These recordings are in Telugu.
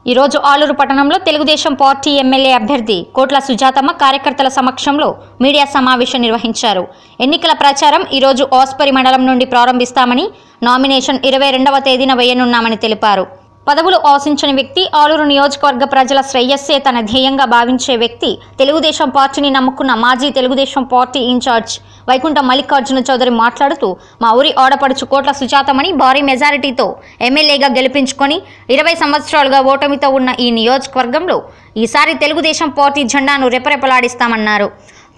ఈ రోజు ఆలూరు పట్టణంలో తెలుగుదేశం పార్టీ ఎమ్మెల్యే అభ్యర్థి కోట్ల సుజాతమ్మ కార్యకర్తల సమక్షంలో మీడియా సమావేశం నిర్వహించారు. ఎన్నికల ప్రచారం ఈ రోజు ఆస్పరి మండలం నుండి ప్రారంభిస్తామని, నామినేషన్ 22వ తేదీన వేయనున్నామని తెలిపారు. పదవులు ఆశించని వ్యక్తి, ఆలూరు నియోజకవర్గ ప్రజల శ్రేయస్సే తన ధ్యేయంగా భావించే వ్యక్తి, తెలుగుదేశం పార్టీని నమ్ముకున్న మాజీ తెలుగుదేశం పార్టీ ఇన్ఛార్జ్ వైకుంఠం మల్లికార్జున చౌదరి మాట్లాడుతూ, మా ఊరి ఆడపడుచు కోట్ల సుజాతమ్మని భారీ మెజారిటీతో ఎమ్మెల్యేగా గెలిపించుకొని 20 సంవత్సరాలుగా ఓటమితో ఉన్న ఈ నియోజకవర్గంలో ఈసారి తెలుగుదేశం పార్టీ జెండాను రెపరెపలాడిస్తామన్నారు.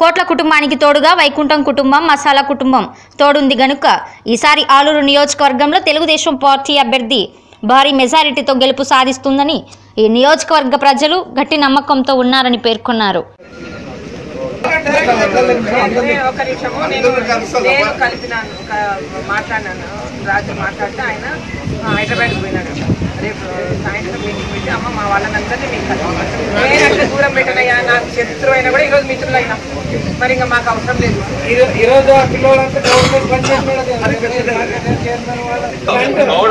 కోట్ల కుటుంబానికి తోడుగా వైకుంఠం కుటుంబం, మసాలా కుటుంబం తోడుంది గనుక ఈసారి ఆలూరు నియోజకవర్గంలో తెలుగుదేశం పార్టీ అభ్యర్థి భారీ మెజారిటీతో గెలుపు సాధిస్తుందని, ఈ నియోజకవర్గ ప్రజలు గట్టి నమ్మకంతో ఉన్నారని పేర్కొన్నారు. మాట్లాడితే ఆయన హైదరాబాద్ పోయినాడు. రేపు సాయంత్రం మీటింగ్ పెట్టి అమ్మ మా వాళ్ళందరినీ మీకు నేను అట్లా దూరం పెట్టనయ్యా, నాకు శత్రువు అయినా కూడా ఈరోజు మిత్రులు అయినా మరి ఇంకా మాకు అవసరం లేదు.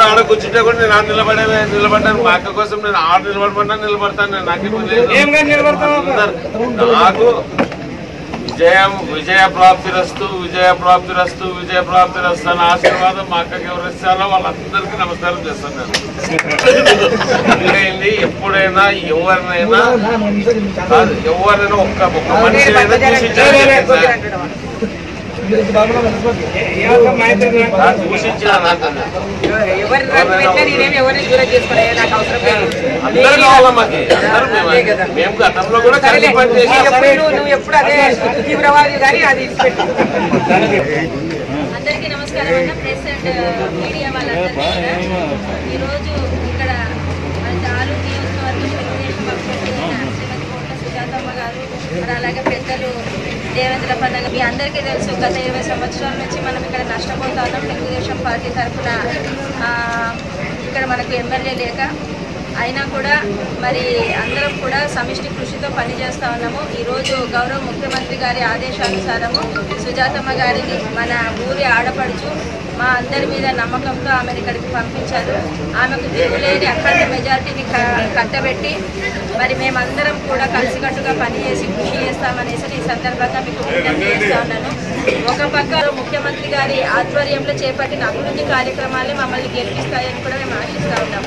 ఆడ కూర్చుంటే కూడా నేను నిలబడ్డాను. మా అక్క కోసం నేను ఆడ నిలబడమన్నా నిలబడతాను. నాకు విజయ ప్రాప్తిరస్తు అని ఆశీర్వాదం మా అక్కకి ఎవరు ఇస్తారో వాళ్ళందరికీ నమస్కారం చేస్తాను. నేను ఎప్పుడైనా ఎవరినైనా ఒక్క మనిషి మేము గతంలో కూడా ఎప్పుడు అదే తీవ్రవాది కానీ అది అందరికీ నమస్కారం అన్న. ప్రెస్ అండ్ మీడియా వాళ్ళందరికీ కూడా ఈరోజు ఇక్కడ ఆలూరు నియోజకవర్గం తెలుగుదేశం అభ్యర్థి శ్రీమతి కోట్ల సుజాతమ్మ గారు, మరి అలాగే పెద్దలు దేవేంద్ర పండుగ మీ అందరికీ తెలుసు. గత 20 సంవత్సరాల నుంచి మనం ఇక్కడ నష్టపోతా ఉన్నాం. తెలుగుదేశం పార్టీ తరఫున ఇక్కడ మనకు ఎమ్మెల్యే లేక అయినా కూడా మరి అందరం కూడా సమిష్టి కృషితో పనిచేస్తూ ఉన్నాము. ఈరోజు గౌరవ ముఖ్యమంత్రి గారి ఆదేశానుసారము సుజాతమ్మ గారిని మన ఊరి ఆడపడుచు మా అందరి మీద నమ్మకంతో ఆమెను ఇక్కడికి పంపించారు. ఆమెకు తిరుగులేని అఖండ మెజార్టీని కట్టబెట్టి మరి మేమందరం కూడా కలిసికట్టుగా పనిచేసి కృషి చేస్తామనేసి ఈ సందర్భంగా మీకు విజ్ఞప్తి చేస్తూ ఉన్నాను. ఒక పక్క ముఖ్యమంత్రి గారి ఆధ్వర్యంలో చేపట్టిన అభివృద్ధి కార్యక్రమాలే మమ్మల్ని గెలిపిస్తాయని కూడా మేము ఆశిస్తూ ఉన్నాం.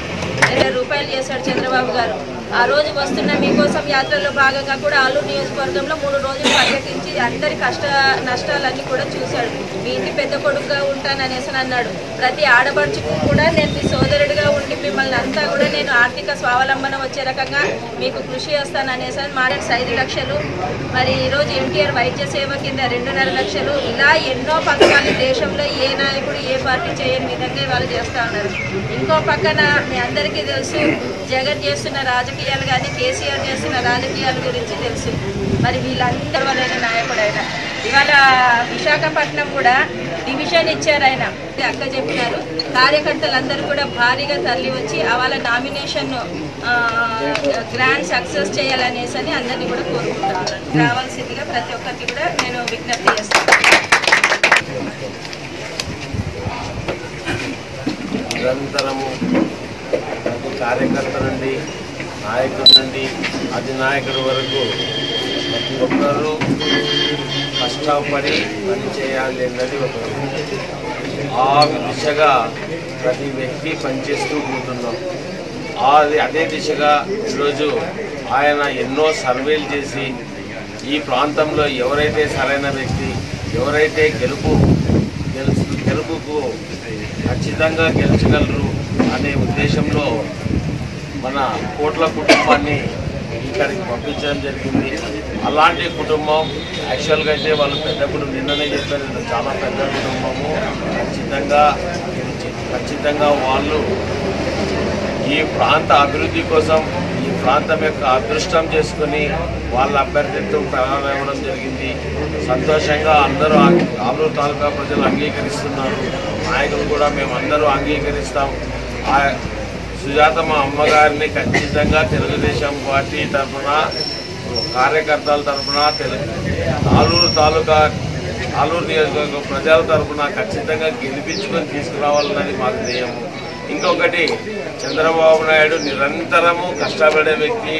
20 రూపాయలు చేశాడు చంద్రబాబు గారు. ఆ రోజు వస్తున్న మీకోసం యాత్రలో భాగంగా కూడా ఆలూరు నియోజకవర్గంలో 3 రోజులు పర్యటించి అందరి కష్ట నష్టాలన్నీ కూడా చూశాడు. మీ ఇంటి పెద్ద కొడుకుగా ఉంటాననేసి అన్నాడు. ప్రతి ఆడపడుచుకు కూడా నేను మీ సోదరుడిగా ఉండి మిమ్మల్ని అంతా కూడా నేను ఆర్థిక స్వావలంబన వచ్చే రకంగా మీకు కృషి చేస్తాననేసి మారేట్స్ 5 లక్షలు, మరి ఈరోజు ఎన్టీఆర్ వైద్య సేవ కింద 2.5 లక్షలు, ఇలా ఎన్నో పథకాలు దేశంలో ఏ నాయకుడు ఏ పార్టీ చేయని విధంగా వాళ్ళు చేస్తూ ఉన్నారు. ఇంకో పక్కన మీ అందరికీ తెలుసు, జగన్ చేస్తున్న రాజకీయాలు కానీ కేసీఆర్ చేస్తున్న రాజకీయాల గురించి తెలుసు. మరి వీళ్ళందరూ వాళ్ళైన నాయకుడు ఆయన. ఇవాళ విశాఖపట్నం కూడా డివిజన్ ఇచ్చారు ఆయన. అక్క చెప్పినారు, కార్యకర్తలందరూ కూడా భారీగా తరలి వచ్చి వాళ్ళ నామినేషన్ గ్రాండ్ సక్సెస్ చేయాలనేసి అని అందరినీ కూడా కోరుకుంటున్నారు. రావాల్సిందిగా ప్రతి ఒక్కరికి కూడా నేను విజ్ఞప్తి చేస్తాను. నిరంతరము కార్యకర్త నుండి నాయకుడి నుండి అధినాయకుడి వరకు ప్రతి ఒక్కరూ కష్టపడి పని చేయాలి అన్నది ఒక ఆ దిశగా ప్రతి వ్యక్తి పనిచేస్తూ పోతున్నాం. అదే దిశగా ఈరోజు ఆయన ఎన్నో సర్వేలు చేసి ఈ ప్రాంతంలో ఎవరైతే సరైన వ్యక్తి, ఎవరైతే గెలుపుకు ఖచ్చితంగా గెలిచగలరు అనే ఉద్దేశంలో మన కోట్ల కుటుంబాన్ని ఇక్కడికి పంపించడం జరిగింది. అలాంటి కుటుంబం యాక్చువల్గా అయితే వాళ్ళు పెద్ద కుటుంబం, నిన్ననే చెప్పారు, చాలా పెద్ద కుటుంబము. ఖచ్చితంగా వాళ్ళు ఈ ప్రాంత అభివృద్ధి కోసం ఈ ప్రాంతం యొక్క అదృష్టం చేసుకుని వాళ్ళ అభ్యర్థిత్వం ప్రారంభించడం జరిగింది. సంతోషంగా అందరూ ఆలూరు తాలూకా ప్రజలు అంగీకరిస్తున్నారు. నాయకులు కూడా మేమందరూ అంగీకరిస్తాం. సుజాతమ్మ అమ్మగారిని ఖచ్చితంగా తెలుగుదేశం పార్టీ తరఫున కార్యకర్తల తరఫున ఆలూరు నియోజకవర్గ ప్రజల తరఫున ఖచ్చితంగా గెలిపించుకొని తీసుకురావాలన్నది మాకు ధ్యేయము. ఇంకొకటి చంద్రబాబు నాయుడు నిరంతరము కష్టపడే వ్యక్తి.